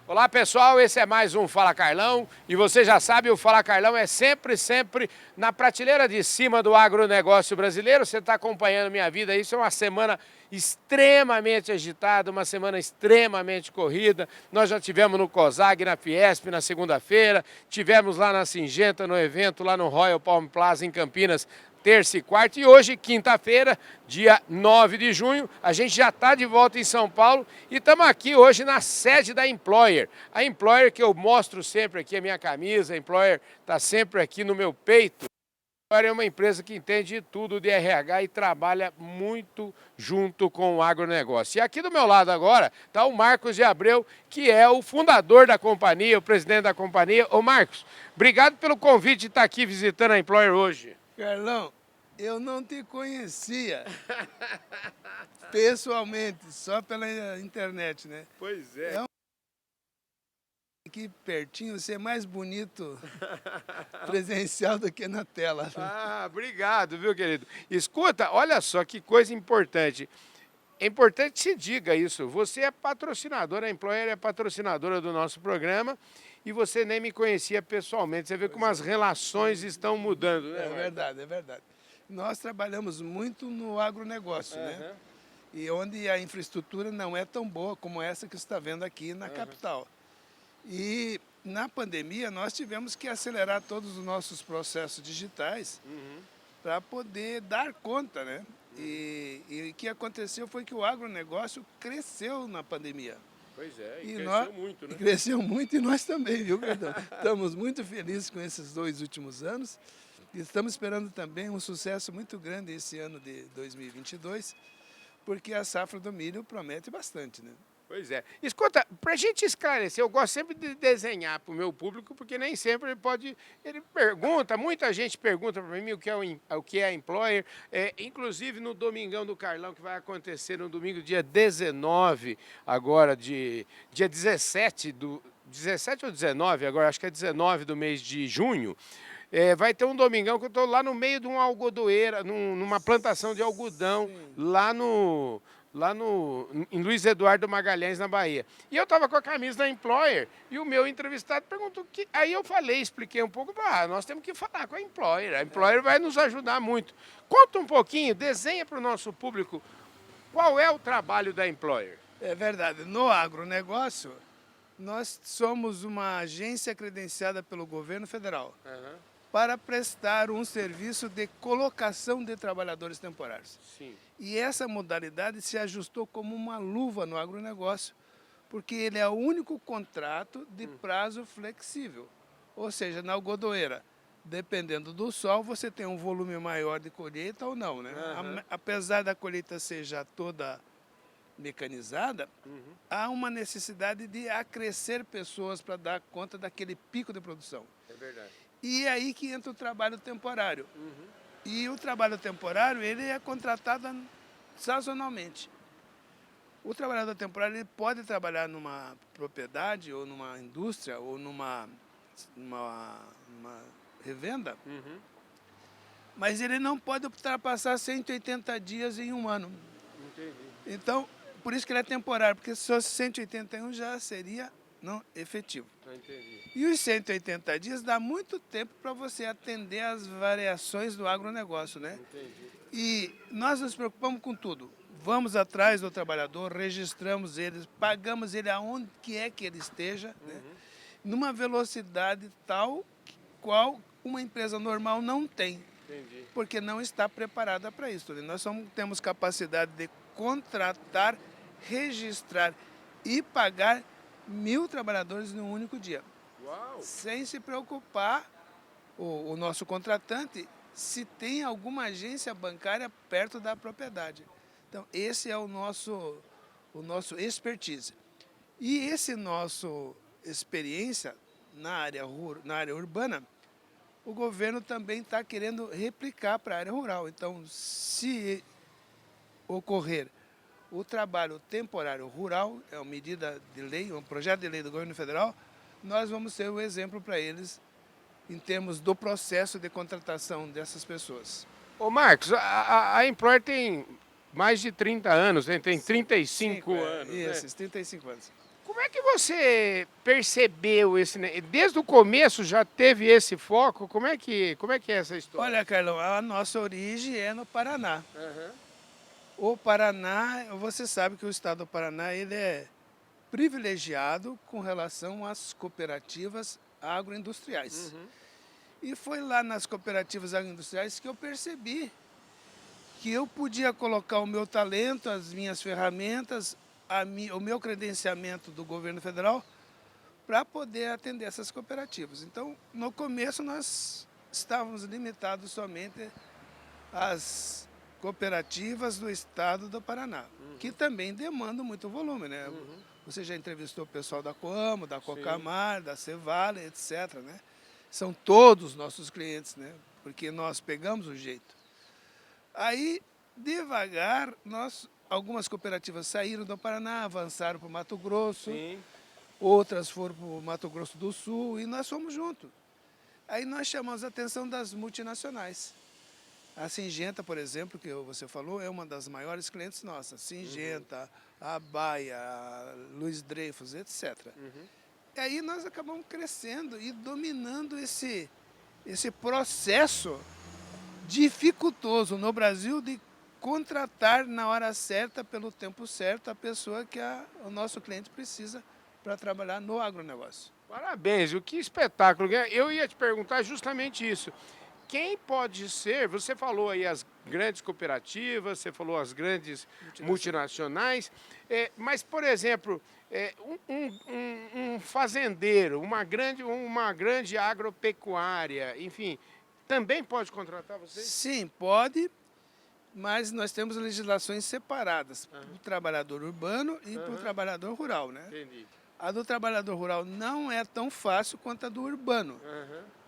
Olá pessoal, esse é mais um Fala Carlão e você já sabe, o Fala Carlão é sempre na prateleira de cima do agronegócio brasileiro. Você está acompanhando minha vida, isso é uma semana extremamente agitada, uma semana extremamente corrida. Nós já tivemos no COSAG, na Fiesp, na segunda-feira, tivemos lá na Singenta, no evento, lá no Royal Palm Plaza em Campinas, terça e quarta, e hoje, quinta-feira, dia 9 de junho, a gente já está de volta em São Paulo e estamos aqui hoje na sede da Employer. A Employer, que eu mostro sempre aqui a minha camisa, a Employer está sempre aqui no meu peito. A Employer é uma empresa que entende de tudo de RH e trabalha muito junto com o agronegócio. E aqui do meu lado agora está o Marcos de Abreu, que é o fundador da companhia, o presidente da companhia. Ô Marcos, obrigado pelo convite de estar aqui visitando a Employer hoje. Carlão, eu não te conhecia pessoalmente, só pela internet, né? Pois é. Aqui pertinho, você é mais bonito presencial do que na tela. Ah, obrigado, viu, querido? Escuta, olha só que coisa importante. É importante que se diga isso. Você é patrocinadora, a Employer é patrocinadora do nosso programa e você nem me conhecia pessoalmente. Você vê como as relações estão mudando, né? É verdade, é verdade. Nós trabalhamos muito no agronegócio, né? E onde a infraestrutura não é tão boa como essa que você está vendo aqui na capital. E na pandemia nós tivemos que acelerar todos os nossos processos digitais para poder dar conta, né? E o que aconteceu foi que o agronegócio cresceu na pandemia. Pois é, E cresceu muito, né? Cresceu muito e nós também, viu, Perdão? Estamos muito felizes com esses 2 últimos anos e estamos esperando também um sucesso muito grande esse ano de 2022, porque a safra do milho promete bastante, né? Pois é. Escuta, para a gente esclarecer, eu gosto sempre de desenhar para o meu público, porque nem sempre ele pode... Ele pergunta, muita gente pergunta para mim o que é a Employer. Inclusive no Domingão do Carlão, que vai acontecer no domingo, dia 19, agora dia 17 17 ou 19, agora acho que é 19 do mês de junho. Vai ter um domingão que eu estou lá no meio de uma algodoeira, numa plantação de algodão, em Luiz Eduardo Magalhães, na Bahia. E eu estava com a camisa da Employer e o meu entrevistado perguntou que... Aí eu expliquei um pouco, nós temos que falar com a Employer vai nos ajudar muito. Conta um pouquinho, desenha para o nosso público qual é o trabalho da Employer. É verdade. No agronegócio, nós somos uma agência credenciada pelo governo federal para prestar um serviço de colocação de trabalhadores temporários. Sim. E essa modalidade se ajustou como uma luva no agronegócio, porque ele é o único contrato de prazo flexível. Ou seja, na algodoeira, dependendo do sol, você tem um volume maior de colheita ou não, né? Apesar da colheita ser já toda mecanizada, há uma necessidade de acrescer pessoas para dar conta daquele pico de produção. É verdade. E é aí que entra o trabalho temporário. E o trabalho temporário, ele é contratado sazonalmente. O trabalhador temporário ele pode trabalhar numa propriedade, ou numa indústria, ou numa revenda, mas ele não pode ultrapassar 180 dias em um ano. Entendi. Então, por isso que ele é temporário, porque se fosse 181 já seria não efetivo. Entendi. E os 180 dias dá muito tempo para você atender às variações do agronegócio, né? Entendi. E nós nos preocupamos com tudo. Vamos atrás do trabalhador, registramos ele, pagamos ele aonde que é que ele esteja, né? Numa velocidade tal qual uma empresa normal não tem. Entendi. Porque não está preparada para isso. Né? Nós temos capacidade de contratar, registrar e pagar 1.000 trabalhadores num único dia. Uau! Sem se preocupar o nosso contratante se tem alguma agência bancária perto da propriedade. Então, esse é o nosso expertise. E esse nosso experiência na área urbana, o governo também está querendo replicar para a área rural. Então, se ocorrer o trabalho temporário rural, é uma medida de lei, um projeto de lei do governo federal, nós vamos ser o exemplo para eles em termos do processo de contratação dessas pessoas. Ô Marcos, a Employer tem mais de 30 anos, né? Tem 35 anos. Isso, né? 35 anos. Como é que você percebeu desde o começo já teve esse foco? Como é que é essa história? Olha, Carlão, a nossa origem é no Paraná. Aham. O Paraná, você sabe que o estado do Paraná ele é privilegiado com relação às cooperativas agroindustriais. Uhum. E foi lá nas cooperativas agroindustriais que eu percebi que eu podia colocar o meu talento, as minhas ferramentas, o meu credenciamento do governo federal para poder atender essas cooperativas. Então, no começo, nós estávamos limitados somente às cooperativas do estado do Paraná, que também demandam muito volume, né? Você já entrevistou o pessoal da Coamo, da Cocamar, da Cevale, etc., né? São todos nossos clientes, né? Porque nós pegamos o jeito. Aí, devagar, algumas cooperativas saíram do Paraná, avançaram para o Mato Grosso, Sim. outras foram para o Mato Grosso do Sul e nós fomos juntos. Aí nós chamamos a atenção das multinacionais. A Syngenta, por exemplo, que você falou, é uma das maiores clientes nossas. Syngenta, a Baia, a Luiz Dreyfus, etc. E aí nós acabamos crescendo e dominando esse processo dificultoso no Brasil de contratar na hora certa, pelo tempo certo, a pessoa que o nosso cliente precisa para trabalhar no agronegócio. Parabéns, que espetáculo. Eu ia te perguntar justamente isso. Quem pode ser, você falou aí as grandes cooperativas, você falou as grandes multinacionais, mas, por exemplo, um fazendeiro, uma grande agropecuária, enfim, também pode contratar vocês? Sim, pode, mas nós temos legislações separadas para o trabalhador urbano e para o trabalhador rural, né? Entendi. A do trabalhador rural não é tão fácil quanto a do urbano,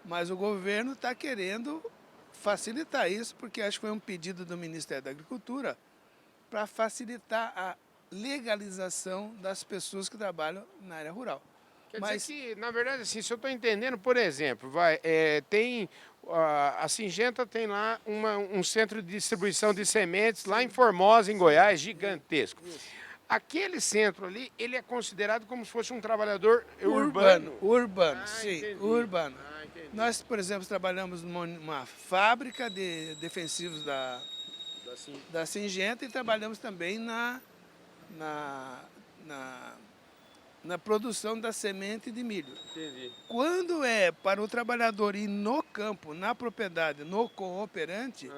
mas o governo está querendo facilitar isso, porque acho que foi um pedido do Ministério da Agricultura para facilitar a legalização das pessoas que trabalham na área rural. Quer dizer que, na verdade, assim, se eu estou entendendo, por exemplo, a Syngenta tem lá um centro de distribuição de sementes lá em Formosa, em Goiás, gigantesco. Aquele centro ali, ele é considerado como se fosse um trabalhador urbano. Urbano, Ah, sim, entendi. urbano. Ah, entendi. Nós, por exemplo, trabalhamos numa fábrica de defensivos da Syngenta e trabalhamos também na produção da semente de milho. Entendi. Quando é para o trabalhador ir no campo, na propriedade, no cooperante,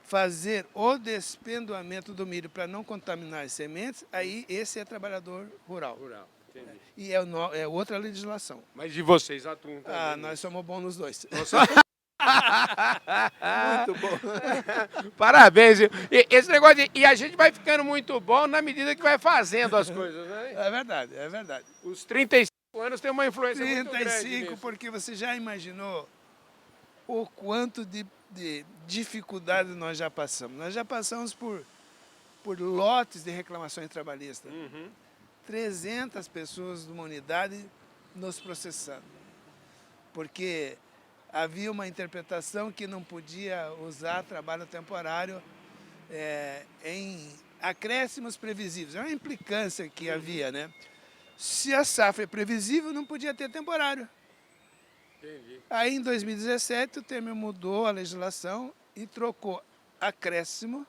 fazer o despendoamento do milho para não contaminar as sementes, aí esse é trabalhador rural. Rural, entendi. E é outra legislação. Mas de vocês atuam também? Ah, nós somos bons nos dois. Muito bom. Parabéns. Esse negócio e a gente vai ficando muito bom na medida que vai fazendo as coisas, né? É verdade, é verdade. Os 35 anos tem uma influência muito grande 35, nisso. porque você já imaginou o quanto de dificuldade nós já passamos. Nós já passamos por lotes de reclamações trabalhistas. 300 pessoas de uma unidade nos processando. Porque havia uma interpretação que não podia usar trabalho temporário em acréscimos previsíveis. É uma implicância que havia, né? Se a safra é previsível, não podia ter temporário. Entendi. Aí, em 2017, o Temer mudou a legislação e trocou acréscimo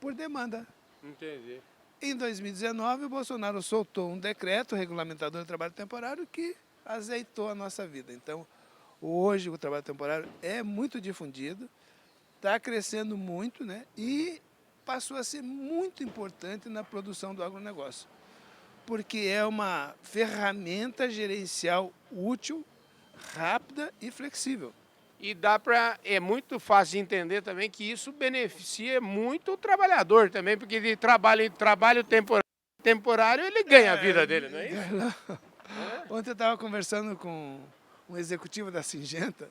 por demanda. Entendi. Em 2019, o Bolsonaro soltou um decreto regulamentador do trabalho temporário que azeitou a nossa vida. Então, hoje o trabalho temporário é muito difundido, está crescendo muito, né? E passou a ser muito importante na produção do agronegócio, porque é uma ferramenta gerencial útil, rápida e flexível. E é muito fácil de entender também que isso beneficia muito o trabalhador também, porque de trabalho temporário ele ganha a vida dele, não é isso? Ontem eu estava conversando com um executivo da Syngenta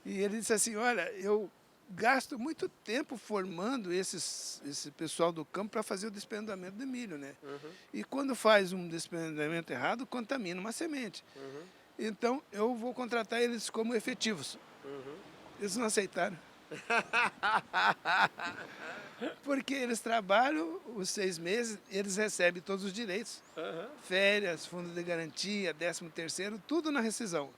e ele disse assim, olha, eu gasto muito tempo formando esse pessoal do campo para fazer o despendoamento de milho, né? E quando faz um despendoamento errado, contamina uma semente. Então, eu vou contratar eles como efetivos. Eles não aceitaram. Porque eles trabalham os 6 meses, eles recebem todos os direitos. Férias, fundo de garantia, 13º, tudo na rescisão.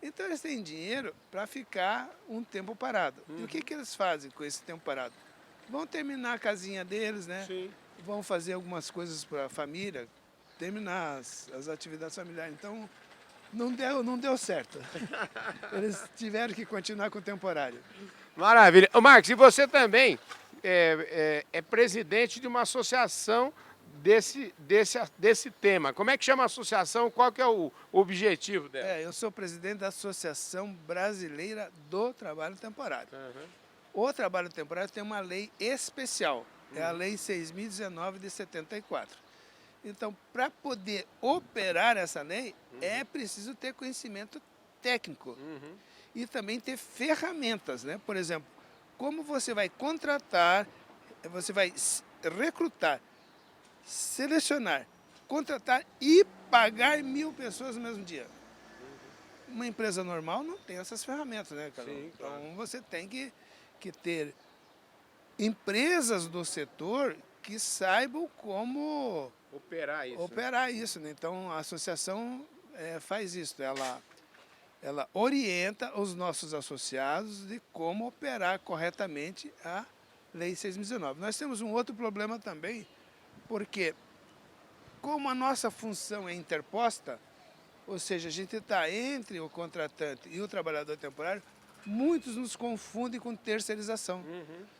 Então eles têm dinheiro para ficar um tempo parado. E o que eles fazem com esse tempo parado? Vão terminar a casinha deles, né? Sim. Vão fazer algumas coisas para a família, terminar as atividades familiares. Então, não deu certo. Eles tiveram que continuar com o temporário. Maravilha. Ô, Marcos, e você também é presidente de uma associação desse tema. Como é que chama a associação? Qual que é o objetivo dela? Eu sou presidente da Associação Brasileira do Trabalho Temporário. O trabalho temporário tem uma lei especial, é a Lei 6.019 de 74. Então, para poder operar essa lei, é preciso ter conhecimento técnico e também ter ferramentas, né? Por exemplo, como você vai contratar, você vai recrutar, selecionar, contratar e pagar 1.000 pessoas no mesmo dia. Uma empresa normal não tem essas ferramentas, né, Carol? Sim, claro. Então, você tem que ter empresas do setor que saibam como operar isso, né? Então, a associação faz isso, ela orienta os nossos associados de como operar corretamente a Lei 6.019. Nós temos um outro problema também, porque como a nossa função é interposta, ou seja, a gente está entre o contratante e o trabalhador temporário, muitos nos confundem com terceirização.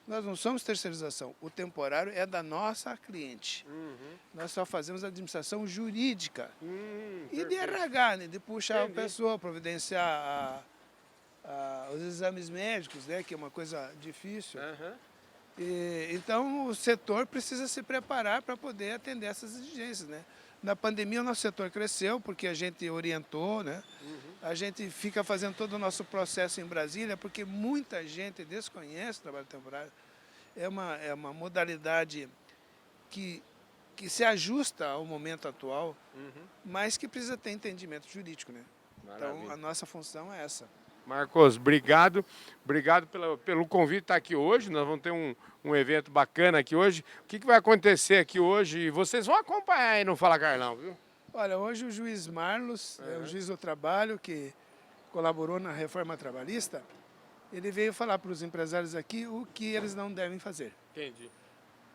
Nós não somos terceirização. O temporário é da nossa cliente. Nós só fazemos a administração jurídica. E de RH, né? De puxar a pessoa, providenciar os exames médicos, né? Que é uma coisa difícil. Então, o setor precisa se preparar para poder atender essas exigências, né? Na pandemia, o nosso setor cresceu porque a gente orientou, né? A gente fica fazendo todo o nosso processo em Brasília porque muita gente desconhece o trabalho temporário. É uma modalidade que se ajusta ao momento atual, mas que precisa ter entendimento jurídico, né? Maravilha. Então, a nossa função é essa. Marcos, obrigado. Obrigado pelo convite estar aqui hoje. Nós vamos ter um evento bacana aqui hoje. O que vai acontecer aqui hoje? Vocês vão acompanhar aí no Fala Carlão, viu? Olha, hoje o juiz Marlos, o juiz do trabalho, que colaborou na reforma trabalhista, ele veio falar para os empresários aqui o que eles não devem fazer. Entendi.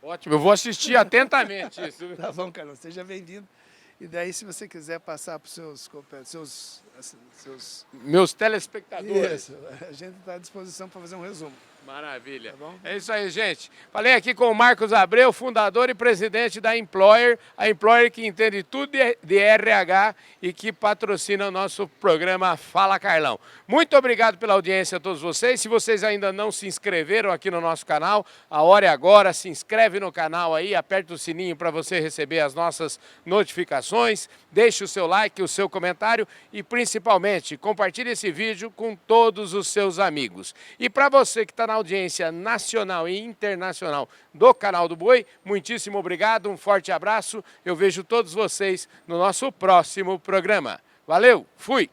Ótimo, eu vou assistir atentamente isso. Tá bom, Carlos, seja bem-vindo. E daí, se você quiser passar para os seus... Meus telespectadores. Isso, a gente está à disposição para fazer um resumo. Maravilha. Tá bom? É isso aí, gente. Falei aqui com o Marcos Abreu, fundador e presidente da Employer, a Employer que entende tudo de RH e que patrocina o nosso programa Fala Carlão. Muito obrigado pela audiência a todos vocês. Se vocês ainda não se inscreveram aqui no nosso canal, a hora é agora, se inscreve no canal aí, aperta o sininho para você receber as nossas notificações, deixe o seu like, o seu comentário e principalmente compartilhe esse vídeo com todos os seus amigos. E para você que está na audiência nacional e internacional do Canal do Boi, muitíssimo obrigado, um forte abraço. Eu vejo todos vocês no nosso próximo programa. Valeu, fui!